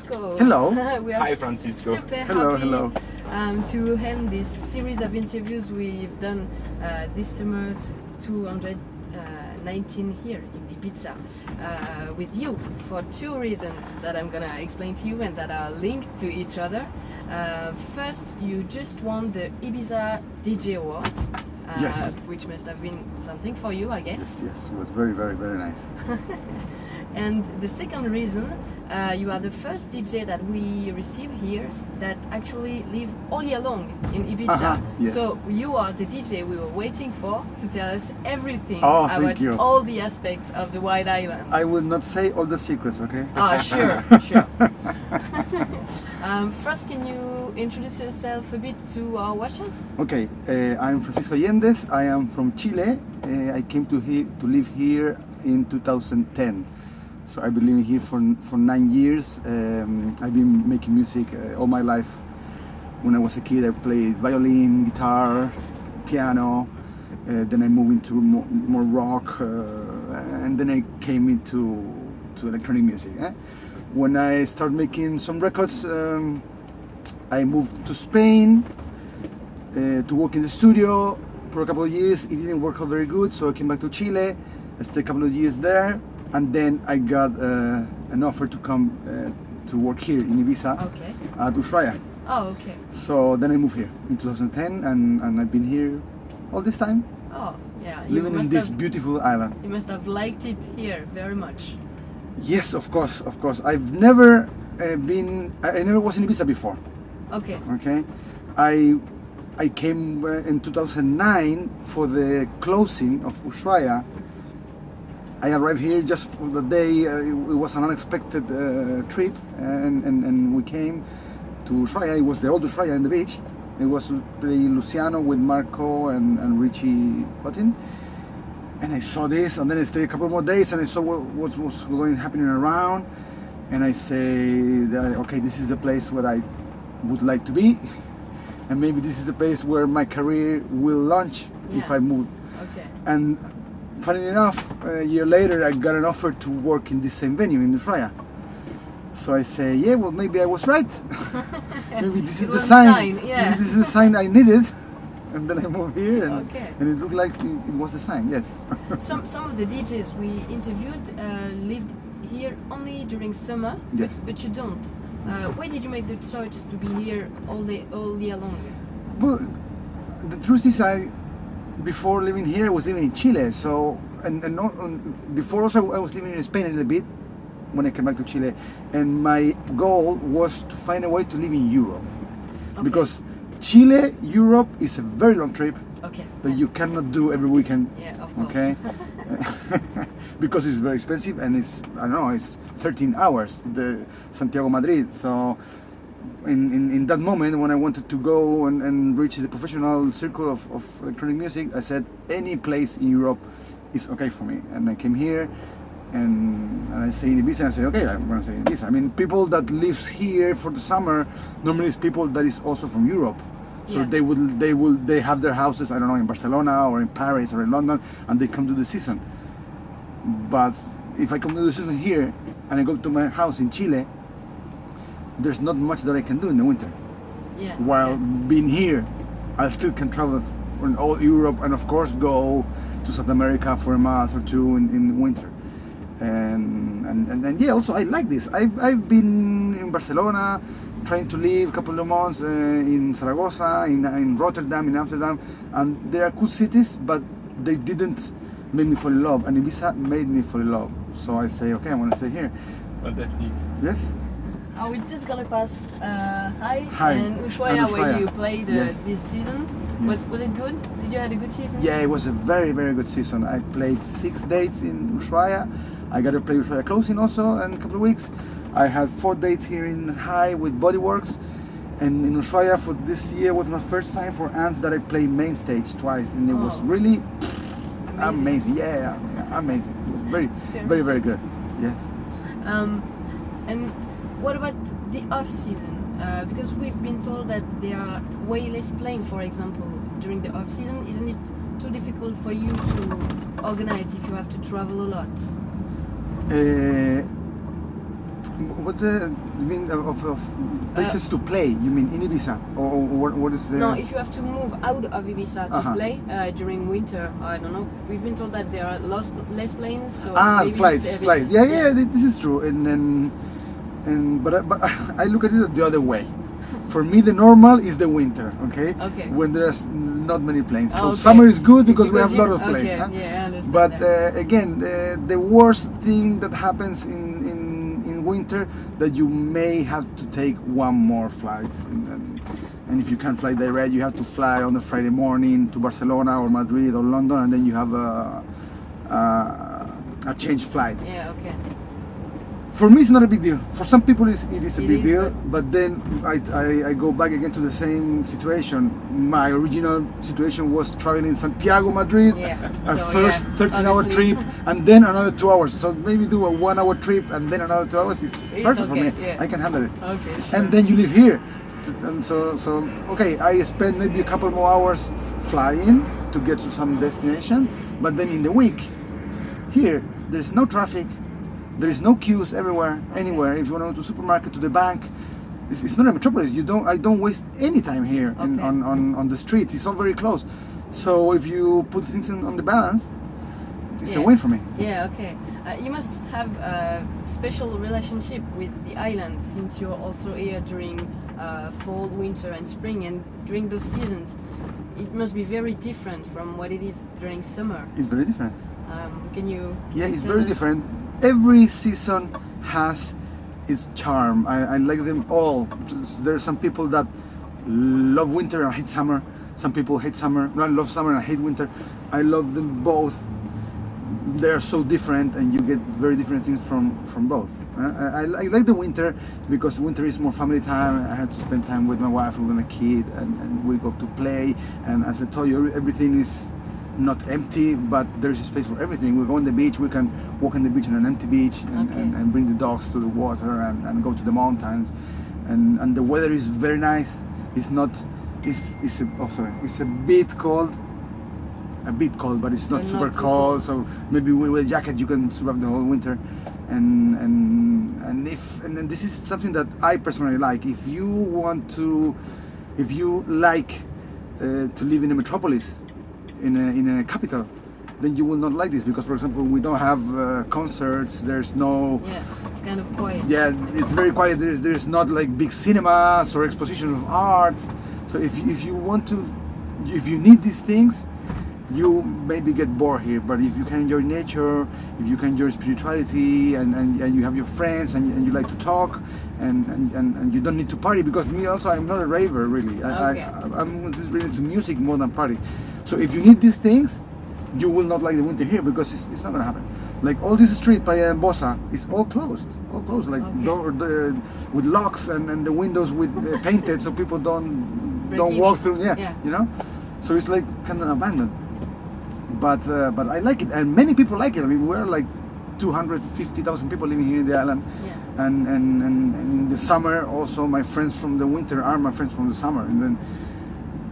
Francisco. Hello. We are Hi, Francisco. Super Hello, happy hello. To end this series of interviews we've done this summer 219 here in Ibiza with you for two reasons that I'm gonna explain to you and that are linked to each other. First, you just won the Ibiza DJ Awards. Yes. Which must have been something for you, I guess. Yes, it was very, very, very nice. And the second reason, you are the first DJ that we receive here that actually live all year long in Ibiza. Yes. So you are the DJ we were waiting for to tell us everything Thank about you. all the aspects of the White Island. I will not say all the secrets, okay? Sure. First, can you introduce yourself a bit to our watchers? Okay, I'm Francisco Allendes. I am from Chile. I came to live here in 2010. So I've been living here for 9 years. I've been making music all my life. When I was a kid, I played violin, guitar, piano. Then I moved into more rock, and then I came into electronic music. When I started making some records, I moved to Spain to work in the studio for a couple of years. It didn't work out very good, so I came back to Chile. I stayed a couple of years there, and then I got an offer to come to work here in Ibiza at Ushuaia. Oh, okay. So then I moved here in 2010, and I've been here all this time. Oh, yeah. Living in this beautiful island. You must have liked it here very much. Yes, of course. I've never I never was in Ibiza before. Okay. Okay, I came in 2009 for the closing of Ushuaia. I arrived here just for the day. It was an unexpected trip, and we came to Ushuaia. It was the old Ushuaia in the beach. It was playing Luciano with Marco and Richie Button. And I saw this, and then I stayed a couple more days, and I saw what was happening around. And I say, okay, this is the place where I would like to be, and maybe this is the place where my career will launch if I move. Okay. And funny enough, a year later, I got an offer to work in this same venue in Ushuaia. So I say, yeah, well, maybe I was right. Maybe this is the sign. Yeah. This is the sign I needed. And then I moved here, and it looked like it was the sign. Yes. Some of the DJs we interviewed lived here only during summer. Yes. But you don't. Why did you make the choice to be here all year long? Well, the truth is, before living here, I was living in Chile. So before also I was living in Spain a little bit when I came back to Chile, and my goal was to find a way to live in Europe, because Chile, Europe is a very long trip that you cannot do every weekend. Yeah, of course. Okay, because it's very expensive, and it's 13 hours, the Santiago Madrid. So in that moment, when I wanted to go and reach the professional circle of electronic music, I said any place in Europe is okay for me, and I came here. And I stay in Ibiza, and I say, okay, I'm gonna stay in Ibiza. I mean, people that lives here for the summer normally is people that is also from Europe. So they have their houses, I don't know, in Barcelona or in Paris or in London, and they come to the season. But if I come to the season here and I go to my house in Chile, there's not much that I can do in the winter. Yeah. While being here, I still can travel in all Europe, and of course go to South America for a month or two in winter. And yeah, also I like this. I've been in Barcelona, trying to live a couple of months in Zaragoza, in Rotterdam, in Amsterdam, and they are cool cities, but they didn't make me fall in love. And Ibiza made me fall in love. So I say, okay, I'm gonna stay here. Fantastic. Yes. We just gonna pass Hi and Ushuaia, where you played this season. Yes. Was it good? Did you have a good season? Yeah, it was a very, very good season. I played 6 dates in Ushuaia. I got to play Ushuaia closing also in a couple of weeks. I had 4 dates here in High with Bodyworks, and in Ushuaia for this year was my first time for Ants that I played main stage twice, and it was really amazing. Yeah, amazing. It was very, very, very good. Yes. And what about the off season? Because we've been told that there are way less playing, for example, during the off season. Isn't it too difficult for you to organize if you have to travel a lot? what's the you mean of places to play? You mean in Ibiza or what is the? No, if you have to move out of Ibiza to play during winter, I don't know. We've been told that there are less planes. So maybe flights. Yeah, this is true. But I look at it the other way. For me, the normal is the winter, okay? When there's not many planes. So summer is good because we have a lot of planes. Okay. Huh? Yeah, I understand. But again, the worst thing that happens in winter that you may have to take one more flight, and if you can't fly direct, you have to fly on a Friday morning to Barcelona or Madrid or London, and then you have a change flight. Yeah, okay. For me, it's not a big deal. For some people, it is a big deal. But then I go back again to the same situation. My original situation was traveling Santiago, Madrid, first 13-hour trip, and then another 2 hours. So maybe do a 1 hour trip and then another 2 hours is perfect for me. Yeah. I can handle it. Okay, sure. And then you live here, and so okay. I spend maybe a couple more hours flying to get to some destination, but then in the week, here there's no traffic. There is no queues everywhere, anywhere. If you want to go to the supermarket, to the bank, it's not a metropolis. I don't waste any time here on the streets. It's all very close. So if you put things on the balance, it's a win for me. Yeah, okay. You must have a special relationship with the island since you're also here during fall, winter, and spring, and during those seasons. It must be very different from what it is during summer. It's very different. Can you? Yeah, it's very different. Every season has its charm. I like them all. There are some people that love winter and hate summer. Some people hate summer. No, I love summer and hate winter. I love them both. They are so different, and you get very different things from both. I like the winter because winter is more family time. I have to spend time with my wife and with my kid, and we go to play. And as I told you, everything is not empty, but there's a space for everything. We go on the beach, we can walk on the beach on an empty beach and bring the dogs to the water and go to the mountains, and the weather is very nice. It's a bit cold, but it's not super cold, so maybe with a jacket you can survive the whole winter. And then this is something that I personally like. If you like to live in a metropolis, in a capital, then you will not like this because, for example, we don't have concerts. There's no. Yeah, it's kind of quiet. Yeah, it's very quiet. There's not like big cinemas or exposition of art. So if you need these things, you maybe get bored here. But if you can enjoy nature, if you can enjoy spirituality, and you have your friends and you like to talk, and you don't need to party, because me also, I'm not a raver really. I'm really into music more than party. So if you need these things, you will not like the winter here because it's not gonna happen. Like all this street by Bosa is all closed, like with locks and the windows with painted so people don't walk through. Yeah, you know. So it's like kind of abandoned. But I like it, and many people like it. I mean, we're like 250,000 people living here in the island. Yeah. And in the summer also, my friends from the winter are my friends from the summer, and then.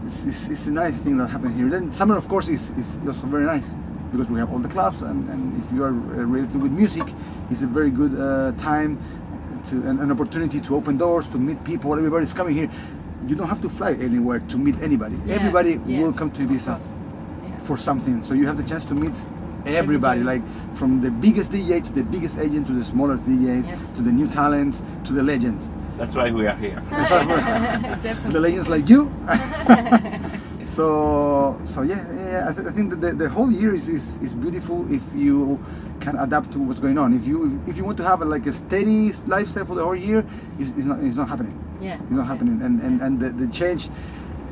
It's a nice thing that happened here. Then summer, of course, is also very nice because we have all the clubs, and if you are related with music, it's a very good time an opportunity to open doors, to meet people. Everybody's coming here. You don't have to fly anywhere to meet anybody. Everybody will come to Ibiza for something. So you have the chance to meet everybody, like from the biggest DJ to the biggest agent to the smallest DJs, to the new talents to the legends. That's why we are here. The legends like you. So yeah. I think that the whole year is beautiful if you can adapt to what's going on. If you want to have a steady lifestyle for the whole year, it's not happening. Yeah. It's not happening. And the change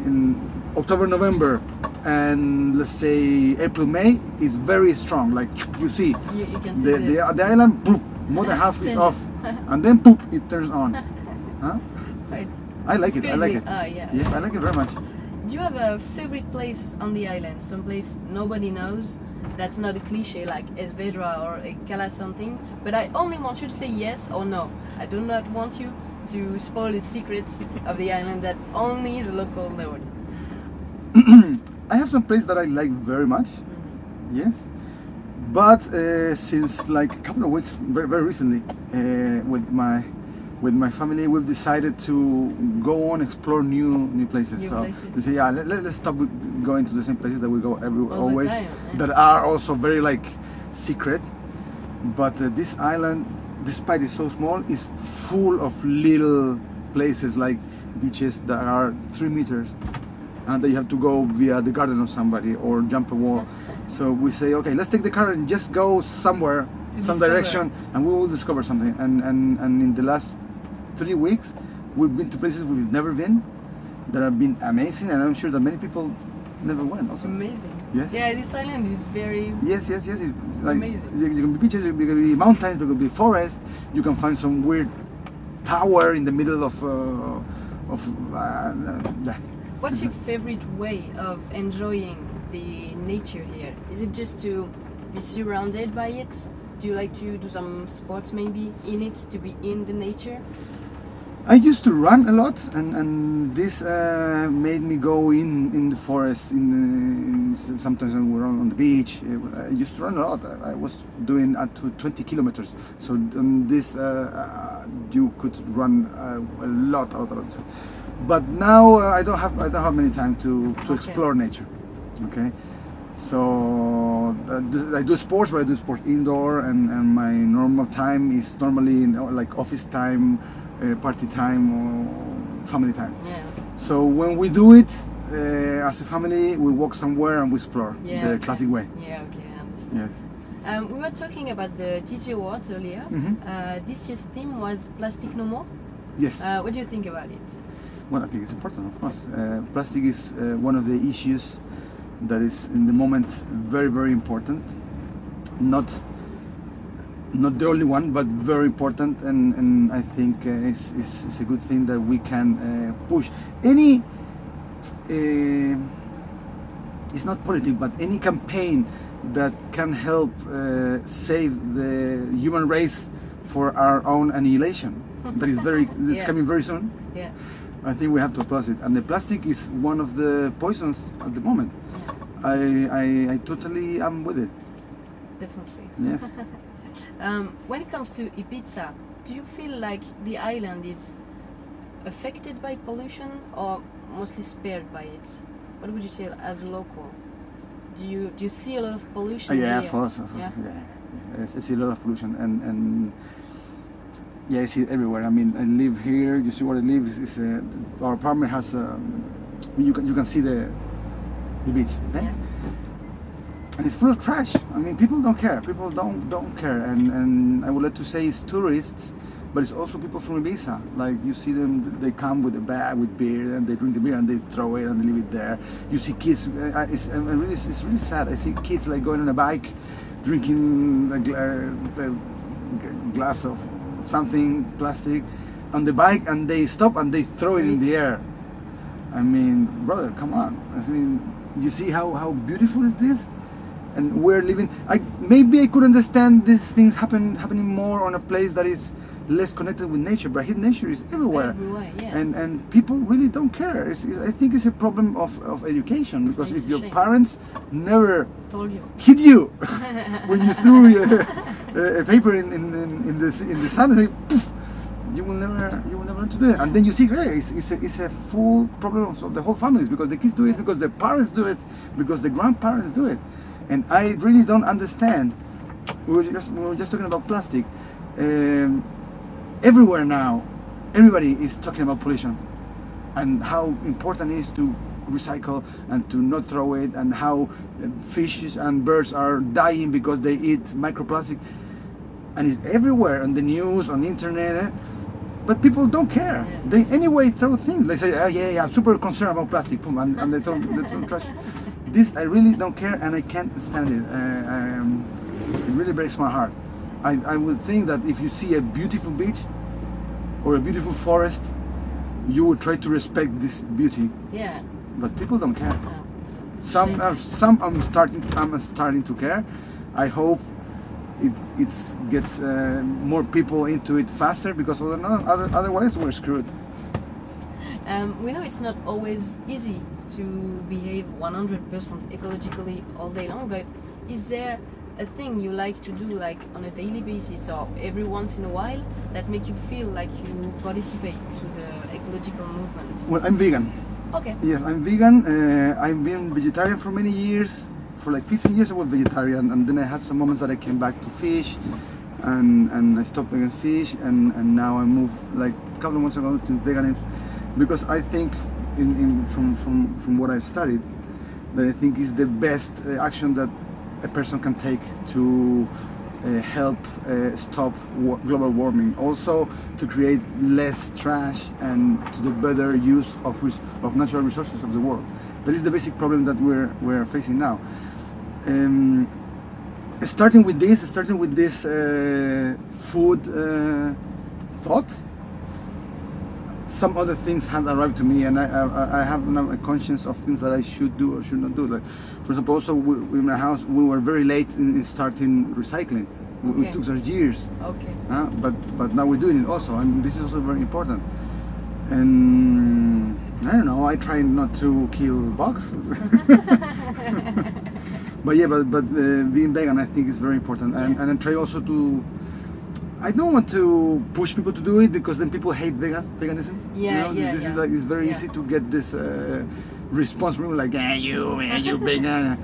in October, November, and let's say April, May is very strong. Like you see, you can see the island, boop, more than half is off, and then poop, it turns on. Huh? I like it. Yes, I like it very much. Do you have a favorite place on the island? Some place nobody knows? That's not a cliche like Esvedra or Cala something. But I only want you to say yes or no. I do not want you to spoil the secrets of the island that only the local know. I have some place that I like very much. Yes. But since like a couple of weeks, very recently, with my family, we've decided to go on explore new places. New so places. we say, yeah, let's stop going to the same places that we go All always, the time, yeah. that are also very like secret. But this island, despite it's so small, is full of little places like beaches that are 3 meters, and that you have to go via the garden of somebody or jump a wall. So we say, okay, let's take the car and just go somewhere, To some discover. direction, and we will discover something. And in the last 3 weeks, we've been to places we've never been that have been amazing, and I'm sure that many people never went also. Amazing. Yes. Yeah, this island is very. Yes. It's like, Amazing. you can be beaches, you can be mountains, you can be forest. You can find some weird tower in the middle of yeah. What's your favorite way of enjoying the nature here? Is it just to be surrounded by it? Do you like to do some sports maybe in it, to be in the nature? I used to run a lot, and this made me go in the forest. Sometimes when we run on the beach. I used to run a lot. I was doing up to 20 kilometers. So on this, you could run a lot. But now I don't have many time to Okay. explore nature. Okay. So I do sports, but I do sports indoor, and my normal time is normally like office time, party time, or family time. Yeah. So when we do it as a family, we walk somewhere and we explore Yeah, the okay. classic way. Yeah, okay, I understand. Yes. We were talking about the TJ Awards earlier. Mhm. This year's theme was Plastic No More. Yes. What do you think about it? Well, I think it's important, of course. Plastic is one of the issues that is in the moment very important. Not the only one, but very important, and I think it's a good thing that we can push any. It's not politics, but any campaign that can help save the human race for our own annihilation. That is Yeah. coming very soon. Yeah. I think we have to oppose it, and the plastic is one of the poisons at the moment. Yeah. I totally am with it. Definitely. Yes. When it comes to Ibiza, do you feel like the island is affected by pollution or mostly spared by it? What would you say as a local? Do you see a lot of pollution Yeah, here? of course. Yeah? Yes, I see a lot of pollution, and yeah, I see it everywhere. I mean, I live here. You see where I live. Our apartment has. You can see the beach. Okay? Yeah. And it's full of trash. I mean, people don't care. People don't care. And I would like to say it's tourists, but it's also people from Ibiza. Like you see them, they come with a bag with beer and they drink the beer and they throw it and they leave it there. You see kids. It's really sad. I see kids like going on a bike, drinking a glass of something plastic on the bike, and they stop and they throw it in the air. I mean, brother, come on. I mean, you see how beautiful is this? And we're living. Maybe I could understand these things happening more on a place that is less connected with nature, but here nature is everywhere. Everywhere, yeah. And people really don't care. I think it's a problem of education, because It's if a your shame. parents never Told you. hit you when you threw a paper in the sun, and they, poof, you will never learn to do it. And then you see, hey, it's a full problem of the whole families, because the kids do it, because the parents do it, because the grandparents do it. And I really don't understand. We were just talking about plastic. Everywhere now, everybody is talking about pollution and how important it is to recycle and to not throw it, and how fishes and birds are dying because they eat microplastic. And it's everywhere on the news, on the internet. But people don't care. Yeah. They anyway throw things. They say, oh, yeah, I'm super concerned about plastic, boom, and they throw trash. This I really don't care, and I can't stand it. It really breaks my heart. I would think that if you see a beautiful beach or a beautiful forest, you would try to respect this beauty. Yeah. But people don't care. It's a shame. Some I'm starting to care. I hope it gets more people into it faster, because otherwise we're screwed. We know it's not always easy to behave 100% ecologically all day long, but is there a thing you like to do like on a daily basis or every once in a while that make you feel like you participate to the ecological movement? Well, I'm vegan. Okay. Yes, I'm vegan. I've been vegetarian for many years. For like 15 years I was vegetarian, and then I had some moments that I came back to fish, and I stopped eating fish, and now I moved like a couple of months ago to veganism, because I think from what I've studied, that I think is the best action that a person can take to help stop global warming, also to create less trash and to do better use of natural resources of the world. That is the basic problem that we're facing now. Starting with this food thought, some other things had arrived to me, and I have now a conscience of things that I should do or should not do. Like, for example, also in my house we were very late in starting recycling. Okay. It took us years. Okay. But now we're doing it also, and this is also very important. And I don't know, I try not to kill bugs. But yeah, but being vegan I think is very important, and I try also to. I don't want to push people to do it, because then people hate veganism. Yeah, This is like, it's very easy to get this response from people like, you vegan.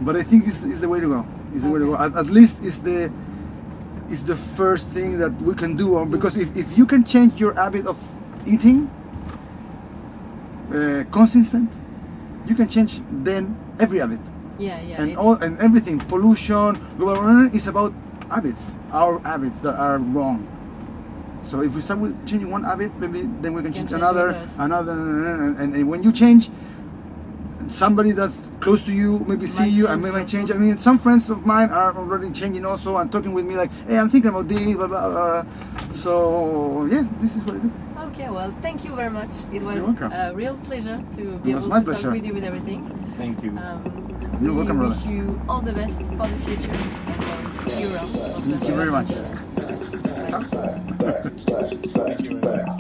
But I think it's the way to go. It's the way to go. At least it's the first thing that we can do, because if you can change your habit of eating consistent, you can change then every habit. And everything, pollution, global warming is about habits, our habits that are wrong. So if we start with changing one habit, maybe then we can change another, and when you change, somebody that's close to you maybe see you and maybe change. I mean, some friends of mine are already changing also and talking with me like, hey, I'm thinking about this, blah, blah, blah. So yeah, this is what I do. Okay, well, thank you very much. It was a real pleasure to be able to talk with you with everything. Thank you. You're welcome, brother. Wish you all the best for the future. And see you around. Thank you very much. Thank you very much.